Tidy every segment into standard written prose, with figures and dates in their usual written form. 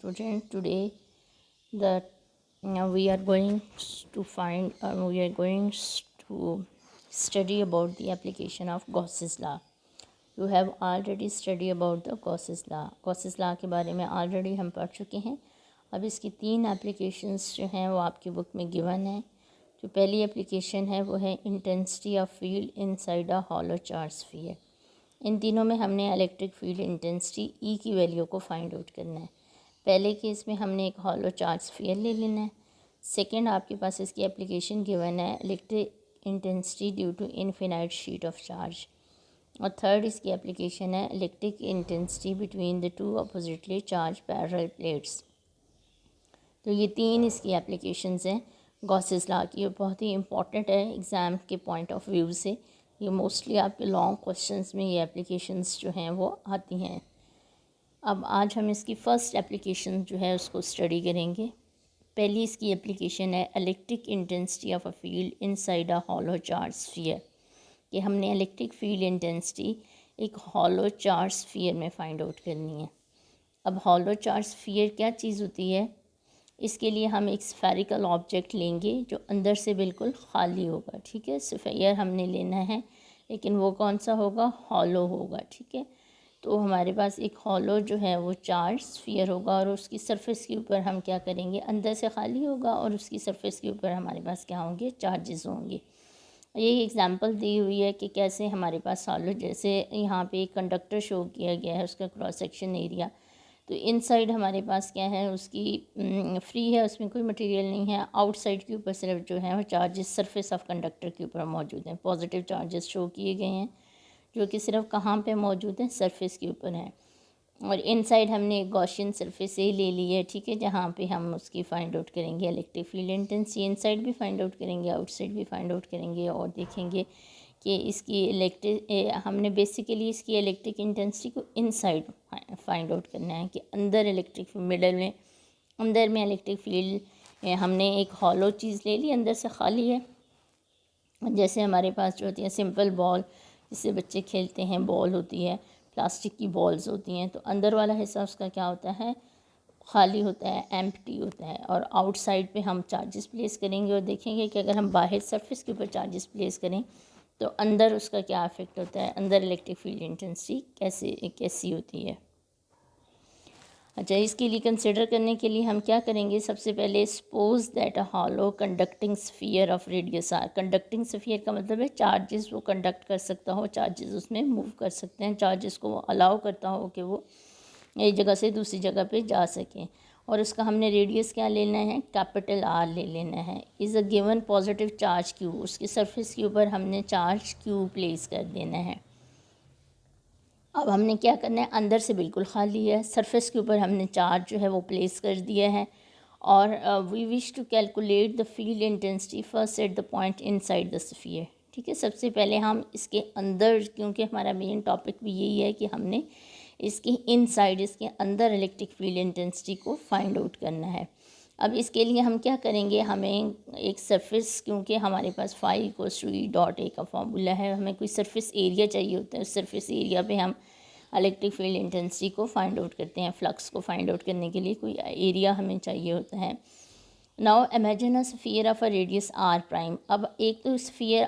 Student, today that we are going to study about the application of Gauss's law. You have already studied about the Gauss's law. Gauss's law के बारे में already हम पढ़ चुके हैं. अब इसकी 3 एप्लीकेशंस जो हैं वो आपकी बुक में गिवन है. जो पहली एप्लीकेशन है वो है intensity of field inside a hollow charge sphere. इन तीनों में हमने इलेक्ट्रिक फील्ड इंटेंसिटी ई की वैल्यू को फाइंड आउट करना है. पहले केस में हमने एक हॉलो चार्ज स्फीयर ले लेना है. सेकंड, आपके पास इसकी एप्लीकेशन गिवन है electric intensity due to infinite sheet of charge. और थर्ड इसकी एप्लीकेशन है electric intensity between the two oppositely charge parallel plates. तो ये 3 इसकी एप्लीकेशंस हैं गॉसेस लॉ की. ये बहुत ही इंपॉर्टेंट है एग्ज़ाम के पॉइंट ऑफ व्यू से. ये मोस्टली आपके लॉन्ग क्वेश्चंस में ये एप्लीकेशंस जो हैं वो आती हैं. अब आज हम इसकी फ़र्स्ट एप्लीकेशन जो है उसको स्टडी करेंगे. पहली इसकी एप्लीकेशन है electric intensity of a field inside a hollow charge sphere. कि हमने इलेक्ट्रिक फील्ड इंटेंसिटी एक हॉलो चार्ज स्फीयर में फाइंड आउट करनी है. अब हॉलो चार्ज स्फीयर क्या चीज़ होती है? इसके लिए हम एक स्फेरिकल ऑब्जेक्ट लेंगे जो अंदर से बिल्कुल खाली होगा. ठीक है, स्फीयर हमने लेना है लेकिन वो कौन सा होगा? हॉलो होगा. ठीक है, तो हमारे पास एक हॉलो जो है वो चार्ज स्फीयर होगा और उसकी सरफेस के ऊपर हम क्या करेंगे? अंदर से खाली होगा और उसकी सरफेस के ऊपर हमारे पास क्या होंगे? चार्जेस होंगे. ये एग्जांपल दी हुई है कि कैसे हमारे पास सॉलिड, जैसे यहाँ पे एक कंडक्टर शो किया गया है, उसका क्रॉस सेक्शन एरिया. तो इनसाइड हमारे पास क्या है? उसकी फ्री है, उसमें कोई मटेरियल नहीं है. आउटसाइड के ऊपर सिर्फ जो है वो चार्जेस सरफेस ऑफ कंडक्टर के ऊपर मौजूद हैं. पॉजिटिव चार्जेस शो किए गए हैं जो कि सिर्फ कहाँ पे मौजूद हैं? सरफेस के ऊपर हैं. और इनसाइड हमने एक गॉसियन सरफेस ए ले ली है. ठीक है, जहाँ पे हम उसकी फाइंड आउट करेंगे इलेक्ट्रिक फील्ड इंटेंसिटी. इनसाइड भी फाइंड आउट करेंगे, आउटसाइड भी फाइंड आउट करेंगे और देखेंगे कि इसकी हमने बेसिकली इसकी इलेक्ट्रिक इंटेंसिटी को इनसाइड फाइंड आउट करना है कि अंदर इलेक्ट्रिक मिडल में अंदर में इलेक्ट्रिक फील्ड. हमने एक हॉलो चीज़ ले ली, अंदर से खाली है. जैसे हमारे पास जो होती है सिंपल बॉल, जिससे बच्चे खेलते हैं, बॉल होती है, प्लास्टिक की बॉल्स होती हैं. तो अंदर वाला हिस्सा उसका क्या होता है? खाली होता है, एम्प्टी होता है. और आउटसाइड पे हम चार्जेस प्लेस करेंगे और देखेंगे कि अगर हम बाहर सरफेस के ऊपर चार्जेस प्लेस करें तो अंदर उसका क्या इफेक्ट होता है, अंदर इलेक्ट्रिक फील्ड इंटेंसिटी कैसी होती है. अच्छा, इसके लिए कंसिडर करने के लिए हम क्या करेंगे? सबसे पहले suppose that a hollow conducting sphere of radius R. Conducting sphere का मतलब है चार्जेस वो कंडक्ट कर सकता हो, चार्जेस उसमें मूव कर सकते हैं, चार्जेस को वो अलाउ करता हो कि वो एक जगह से दूसरी जगह पे जा सकें. और उसका हमने रेडियस क्या लेना है? कैपिटल आर ले लेना है. Is a given positive charge Q. उसकी सरफेस के ऊपर हमने चार्ज क्यू प्लेस कर देना है. अब हमने क्या करना है? अंदर से बिल्कुल खाली है, सरफेस के ऊपर हमने चार्ज जो है वो प्लेस कर दिया है. और we wish to calculate the field intensity first at the point inside the sphere. ठीक है, सबसे पहले हम इसके अंदर, क्योंकि हमारा मेन टॉपिक भी यही है कि हमने इसके इनसाइड, इसके अंदर इलेक्ट्रिक फील्ड इंटेंसिटी को फाइंड आउट करना है. अब इसके लिए हम क्या करेंगे? हमें एक सरफेस, क्योंकि हमारे पास phi equals to E dot A का फॉर्मूला है, हमें कोई सरफेस एरिया चाहिए होता है. उस सरफेस एरिया पे हम इलेक्ट्रिक फील्ड इंटेंसिटी को फाइंड आउट करते हैं. फ्लक्स को फाइंड आउट करने के लिए कोई एरिया हमें चाहिए होता है. Now imagine a sphere of a radius R prime. अब एक तो स्फीयर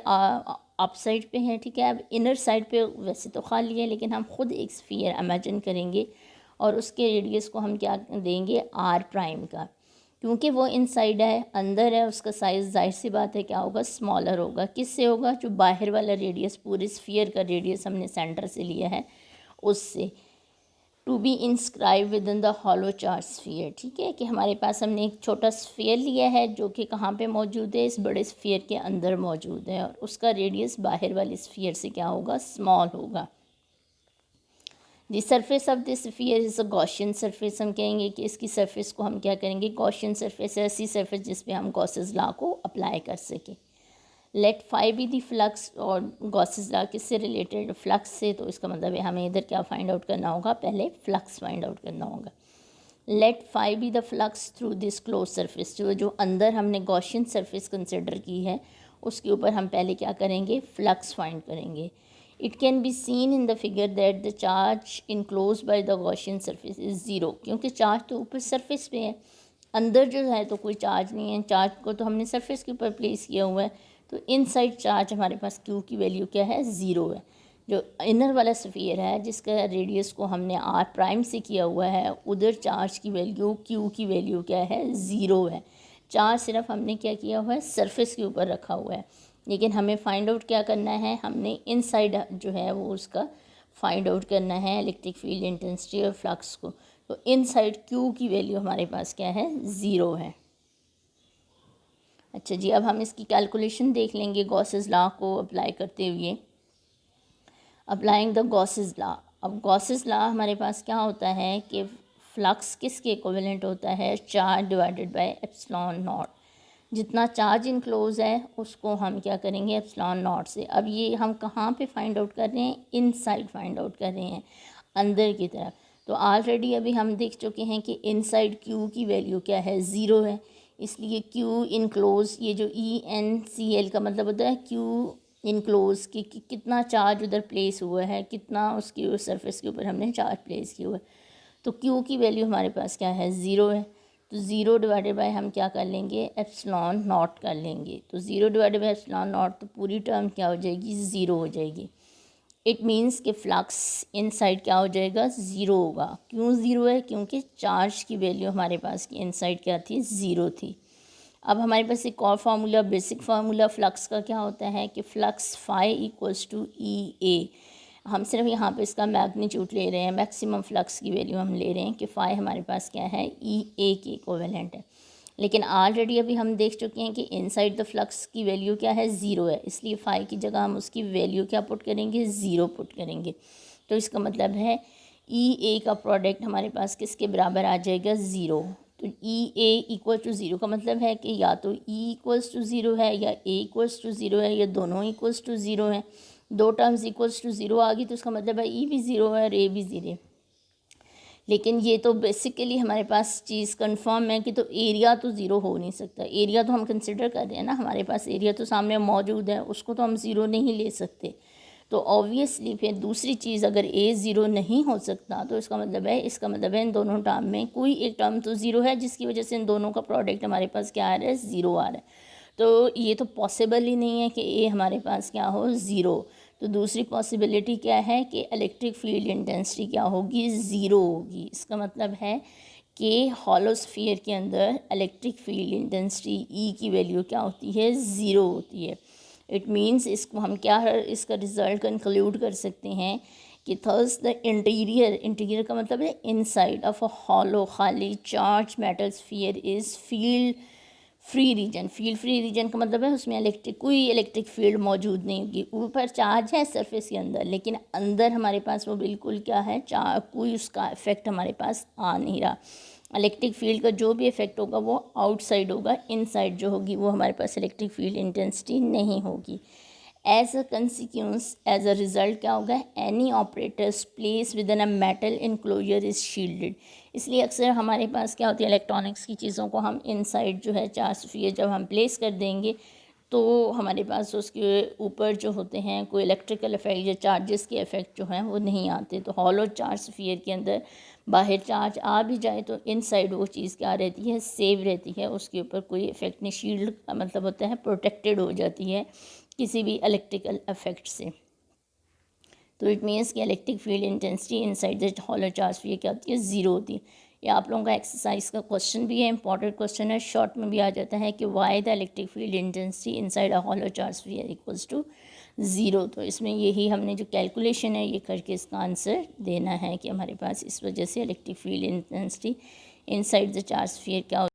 अप साइड पे है, ठीक है. अब इनर साइड पे वैसे तो खाली है, लेकिन हम खुद एक स्फीयर इमेजिन करेंगे और उसके रेडियस को हम क्या देंगे? आर प्राइम का. क्योंकि वो इनसाइड है, अंदर है, उसका साइज़ जाहिर सी बात है क्या होगा? स्मॉलर होगा. किससे होगा? जो बाहर वाला रेडियस, पूरे स्फीयर का रेडियस हमने सेंटर से लिया है उससे. To be inscribe within the hollow charge sphere. ठीक है, कि हमारे पास हमने एक छोटा स्फीयर लिया है जो कि कहाँ पे मौजूद है? इस बड़े स्फीयर के अंदर मौजूद है और उसका रेडियस बाहर वाले स्फीयर से क्या होगा? स्मॉल होगा. The surface of this sphere is a Gaussian surface. हम कहेंगे कि इसकी सरफेस को हम क्या करेंगे? Gaussian surface. ऐसी सरफेस जिस पे हम गॉसेस लॉ को अप्लाई कर सकें. Let phi be the flux. और गॉसेस लॉ किससे रिलेटेड? फ्लक्स से. तो इसका मतलब है हमें इधर क्या फाइंड आउट करना होगा? पहले फ्लक्स फाइंड आउट करना होगा. Let phi be the flux through this closed surface. जो अंदर हमने गॉसियन सरफेस कंसिडर की है उसके ऊपर हम पहले क्या करेंगे? फ्लक्स फाइंड करेंगे. It can be seen in the figure that the charge enclose by the Gaussian surface is zero, क्योंकि चार्ज तो ऊपर सरफेस पे है, अंदर जो है तो कोई चार्ज नहीं है, चार्ज को तो हमने सरफेस के ऊपर प्लेस किया हुआ है, तो इनसाइड चार्ज हमारे पास क्यू की वैल्यू क्या है, ज़ीरो है। जो इनर वाला स्फीयर है जिसका रेडियस को हमने आर प्राइम से किया हुआ है, उधर चार्ज की वैल्यू क्यू की वैल्यू क्या है, ज़ीरो है। चार्ज सिर्फ हमने क्या किया हुआ है, सरफेस के ऊपर रखा हुआ है, लेकिन हमें फाइंड आउट क्या करना है, हमने इनसाइड जो है वो उसका फाइंड आउट करना है इलेक्ट्रिक फील्ड इंटेंसिटी और फ्लक्स को। तो इनसाइड क्यू की वैल्यू हमारे पास क्या है, ज़ीरो है। अच्छा जी, अब हम इसकी कैलकुलेशन देख लेंगे गॉसेस लॉ को अप्लाई करते हुए। Applying the Gauss's law. अब गॉसेस लॉ हमारे पास क्या होता है कि फ्लक्स किसके इक्विवेलेंट होता है, charge divided by epsilon not. जितना चार्ज इनक्लोज है उसको हम क्या करेंगे, एप्सिलॉन नॉट से। अब ये हम कहाँ पे फाइंड आउट कर रहे हैं, इनसाइड फाइंड आउट कर रहे हैं, अंदर की तरफ। तो ऑलरेडी अभी हम देख चुके हैं कि इनसाइड क्यू की वैल्यू क्या है, ज़ीरो है, इसलिए क्यू इनक्लोज, ये जो ENCL का मतलब होता है क्यू इनक्लोज कि कितना चार्ज उधर प्लेस हुआ है, कितना उसकी सरफेस के ऊपर हमने चार्ज प्लेस किया हुआ है। तो क्यू की वैल्यू हमारे पास क्या है, ज़ीरो है। तो ज़ीरो डिवाइडेड बाय हम क्या कर लेंगे, एप्सिलॉन नॉट कर लेंगे। तो zero divided by epsilon not, तो पूरी टर्म क्या हो जाएगी, ज़ीरो हो जाएगी। इट मीन्स कि फ्लक्स इनसाइड क्या हो जाएगा, ज़ीरो होगा। क्यों ज़ीरो है, क्योंकि चार्ज की वैल्यू हमारे पास की इनसाइड क्या थी, ज़ीरो थी। अब हमारे पास एक और फार्मूला, बेसिक फार्मूला फ्लक्स का क्या होता है कि flux phi equals to EA। हम सिर्फ यहाँ पे इसका मैग्नीट्यूड ले रहे हैं, मैक्सिमम फ्लक्स की वैल्यू हम ले रहे हैं कि फाई हमारे पास क्या है, EA के इक्विवेलेंट है। लेकिन ऑलरेडी अभी हम देख चुके हैं कि इनसाइड द फ्लक्स की वैल्यू क्या है, ज़ीरो है, इसलिए फाई की जगह हम उसकी वैल्यू क्या पुट करेंगे, ज़ीरो पुट करेंगे। तो इसका मतलब है EA का प्रोडक्ट हमारे पास किसके बराबर आ जाएगा, ज़ीरो। तो EA इक्वल टू ज़ीरो का मतलब है कि या तो E इक्वल्स टू ज़ीरो है या A इक्वल्स टू ज़ीरो है, या दोनों इक्वल्स टू ज़ीरो है। दो टर्म्स इक्वल्स टू ज़ीरो आ गई तो उसका मतलब है E भी ज़ीरो है और A भी ज़ीरो। लेकिन ये तो बेसिकली हमारे पास चीज़ कंफर्म है कि तो एरिया तो ज़ीरो हो नहीं सकता। एरिया तो हम कंसिडर कर रहे हैं ना, हमारे पास एरिया तो सामने मौजूद है, उसको तो हम ज़ीरो नहीं ले सकते। तो ऑब्वियसली फिर दूसरी चीज़, अगर A ज़ीरो नहीं हो सकता तो इसका मतलब है इन दोनों टर्म में कोई एक टर्म तो ज़ीरो है, जिसकी वजह से इन दोनों का प्रोडक्ट हमारे पास क्या आ रहा है, ज़ीरो आ रहा है। तो ये तो पॉसिबल ही नहीं है कि A हमारे पास क्या हो, ज़ीरो। तो दूसरी पॉसिबिलिटी क्या है कि इलेक्ट्रिक फील्ड इंटेंसिटी क्या होगी, ज़ीरो होगी। इसका मतलब है कि हॉलो स्फीयर के अंदर इलेक्ट्रिक फील्ड इंटेंसिटी E की वैल्यू क्या होती है, ज़ीरो होती है। इट मीन्स इसको हम क्या, इसका रिज़ल्ट कंक्लूड कर सकते हैं कि थर्स द इंटीरियर का मतलब है इनसाइड ऑफ अ हॉलो खाली charge metal sphere is field free region. Field free region का मतलब है उसमें कोई इलेक्ट्रिक फील्ड मौजूद नहीं होगी। ऊपर चार्ज है सरफेस के अंदर, लेकिन अंदर हमारे पास वो बिल्कुल क्या है, कोई उसका इफेक्ट हमारे पास आ नहीं रहा। इलेक्ट्रिक फील्ड का जो भी इफेक्ट होगा वो आउटसाइड होगा, इनसाइड जो होगी वो हमारे पास इलेक्ट्रिक फील्ड इंटेंसिटी नहीं होगी। As a consequence, as a result क्या होगा, any operators place within a metal enclosure is shielded. इसलिए अक्सर हमारे पास क्या होती है, इलेक्ट्रॉनिक्स की चीज़ों को हम इनसाइड जो है चार्ज स्फीयर जब हम प्लेस कर देंगे तो हमारे पास उसके ऊपर जो होते हैं कोई इलेक्ट्रिकल इफेक्ट या चार्जेस के इफेक्ट जो हैं वो नहीं आते। तो हॉलो चार्ज स्फीयर के अंदर बाहर चार्ज आ भी जाए तो इनसाइड वो चीज़ क्या रहती है, सेव रहती है, उसके ऊपर कोई इफेक्ट नहीं। शील्ड का मतलब होता है प्रोटेक्टेड हो जाती है किसी भी इलेक्ट्रिकल इफेक्ट से। तो इट मीन्स कि electric field intensity inside the hollow charge sphere क्या होती है, ज़ीरो होती है। ये आप लोगों का एक्सरसाइज का क्वेश्चन भी है, इंपॉर्टेंट क्वेश्चन है, शॉर्ट में भी आ जाता है कि why the electric field intensity inside a hollow charge sphere equals to zero. तो इसमें यही हमने जो कैलकुलेशन है ये करके इसका आंसर देना है कि हमारे पास इस वजह से electric field intensity inside the charge sphere क्या